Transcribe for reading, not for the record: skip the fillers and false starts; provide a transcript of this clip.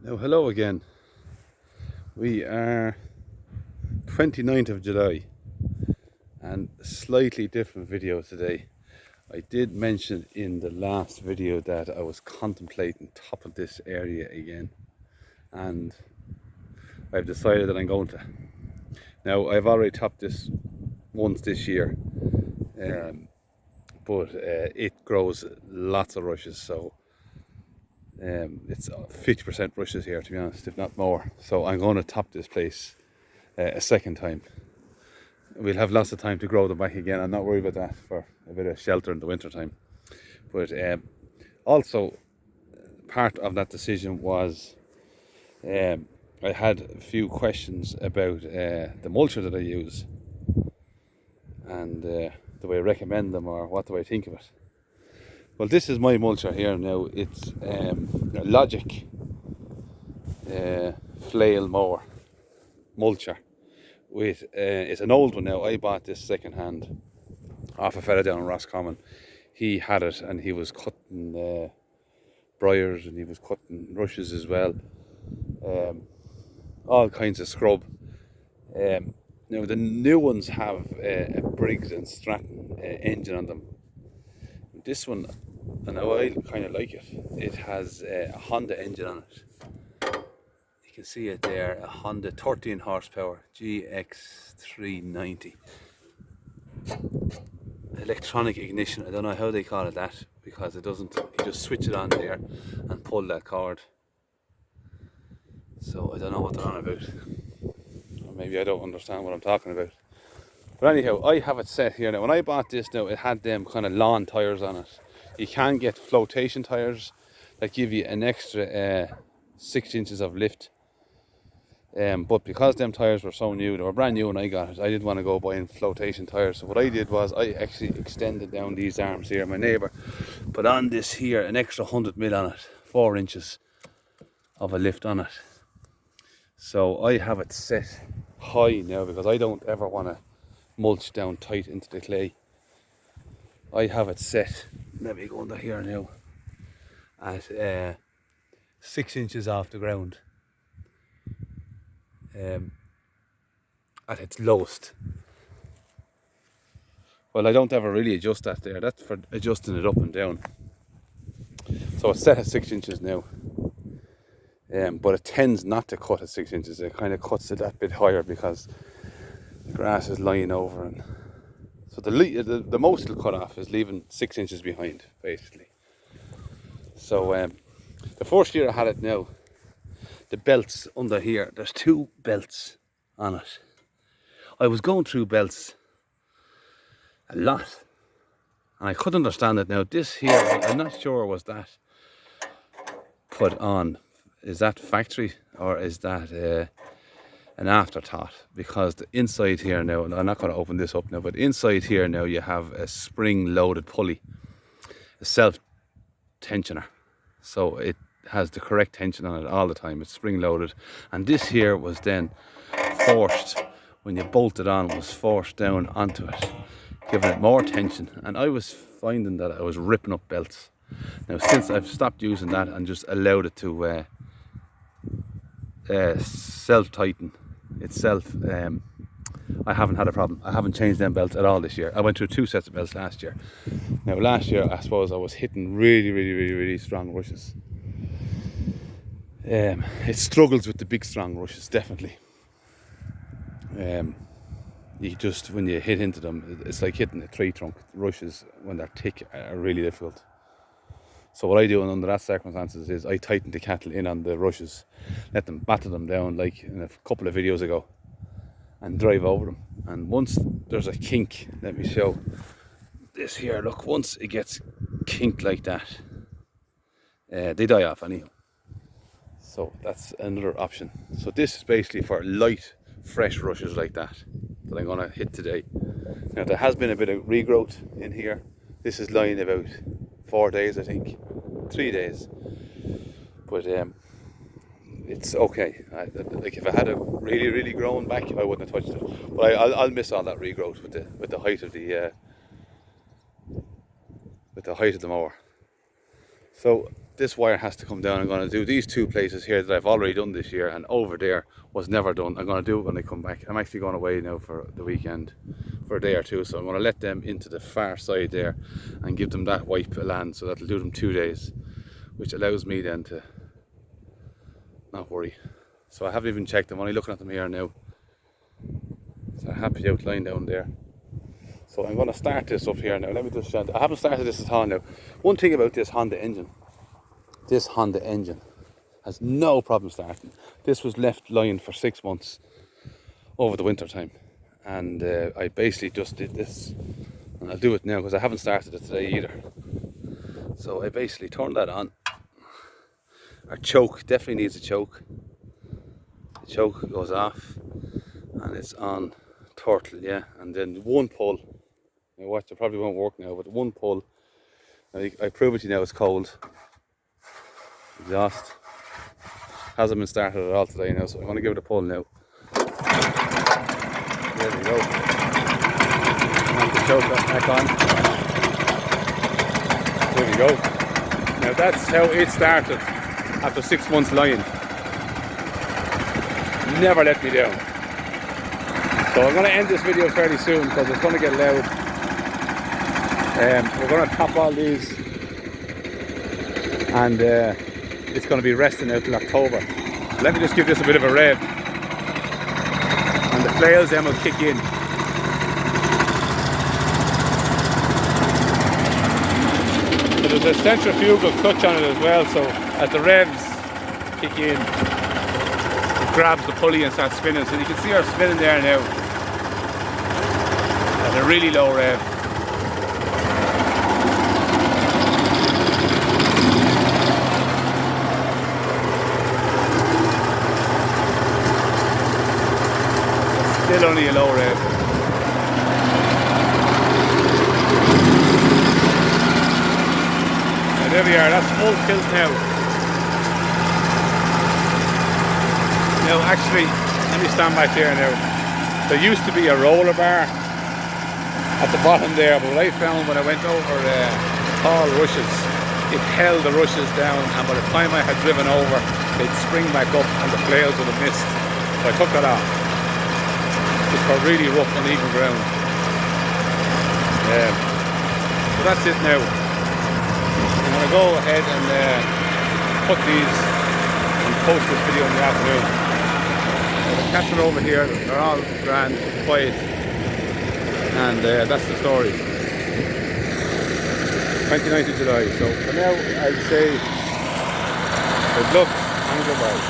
Now, hello again. We are 29th of July and slightly different video today. I did mention in the last video that I was contemplating topping this area again, and I've decided that I'm going to. Now, I've already topped this once this year, but it grows lots of rushes, so it's 50% rushes here, to be honest, if not more. So I'm going to top this place a second time. We'll have lots of time to grow them back again. I'm not worried about that, for a bit of shelter in the winter time. But also part of that decision was I had a few questions about the mulcher that I use, and do I recommend them or what do I think of it. Well, this is my mulcher here now. It's a Logic flail mower mulcher. It's an old one now. I bought this second hand off a fella down in Roscommon. He had it and he was cutting briars and he was cutting rushes as well. All kinds of scrub. Now the new ones have a Briggs and Stratton engine on them. This one, and I kind of like it. It has a Honda engine on it. You can see it there, a Honda 13 horsepower GX390. Electronic ignition. I don't know how they call it that, because it doesn't. You just switch it on there and pull that cord. So I don't know what they're on about. Or maybe I don't understand what I'm talking about. But anyhow, I have it set here now. When I bought this now, it had them kind of lawn tyres on it. You can get flotation tyres that give you an extra 6 inches of lift. But because them tyres were so new, they were brand new when I got it, I didn't want to go buying flotation tyres. So what I did was I actually extended down these arms here. My neighbour put on this here, an extra 100mm on it, 4 inches of a lift on it. So I have it set high now because I don't ever want to mulch down tight into the clay. I have it set, let me go under here now, at 6 inches off the ground, at its lowest. Well, I don't ever really adjust that there. That's for adjusting it up and down. So it's set at 6 inches now. But it tends not to cut at 6 inches. It kind of cuts it that bit higher because the grass is lying over, and so the most it'll cut off is leaving 6 inches behind, basically. So the first year I had it now, the belts under here, there's 2 belts on it. I was going through belts a lot and I couldn't understand it. Now this here, I'm not sure was that put on, is that factory or is that an afterthought? Because the inside here now, and I'm not going to open this up now, but inside here now you have a spring loaded pulley, a self tensioner, so it has the correct tension on it all the time. It's spring loaded, and this here was then forced, when you bolt it on, was forced down onto it, giving it more tension. And I was finding that I was ripping up belts. Now since I've stopped using that and just allowed it to self-tighten itself, I haven't had a problem. I haven't changed them belts at all this year. I went through 2 sets of belts last year. Now last year I suppose I was hitting really strong rushes. It struggles with the big strong rushes, definitely. You just, when you hit into them, it's like hitting a tree trunk. Rushes, when they're thick, are really difficult. So what I do under that circumstances is I tighten the cattle in on the rushes, let them batter them down like in a couple of videos ago, and drive over them. And once there's a kink, let me show this here, look, once it gets kinked like that, they die off anyhow. So that's another option. So this is basically for light, fresh rushes like that I'm going to hit today. Now there has been a bit of regrowth in here. This is lying about 4 days, I think, 3 days. But it's okay. Like if I had it really grown back, I wouldn't have touched it. But I'll miss all that regrowth with the height of the mower. So this wire has to come down. I'm going to do these 2 places here that I've already done this year, and over there was never done. I'm going to do it when I come back. I'm actually going away now for the weekend for a day or 2, so I'm going to let them into the far side there and give them that wipe of land, so that'll do them 2 days, which allows me then to not worry. So I haven't even checked. I'm only looking at them here now. So happy outline down there. So I'm going to start this up here now. Let me just show. I haven't started this at all now. One thing about this Honda engine has no problem starting. This was left lying for 6 months over the winter time, and I basically just did this, and I'll do it now because I haven't started it today either. So I basically turned that on. Our choke definitely needs a choke. The choke goes off, and it's on turtle, yeah. And then one pull. Now watch, it probably won't work now, but one pull. I prove it to you now. It's cold. Exhaust hasn't been started at all today now, so I'm going to give it a pull now. There we go. And the choke back on. There we go. Now that's how it started after 6 months lying. Never let me down. So I'm going to end this video fairly soon because it's going to get loud. We're going to top all these, and it's going to be resting out till October. Let me just give this a bit of a rev, and the flails then will kick in. So there's a centrifugal clutch on it as well, so as the revs kick in, it grabs the pulley and starts spinning. So you can see her spinning there now at a really low rev. Still only a low rev. And there we are, that's full tilt now. Now actually, let me stand back there now. There used to be a roller bar at the bottom there, but what I found when I went over tall rushes, it held the rushes down, and by the time I had driven over, they'd spring back up and the flails would have missed. So I took that off. Just for really rough, uneven ground. So that's it now. I'm going to go ahead and put these and post this video in the afternoon. So the cats are over here, they're all grand, quiet, and that's the story. 29th of July. So for now, I'd say good luck and goodbye.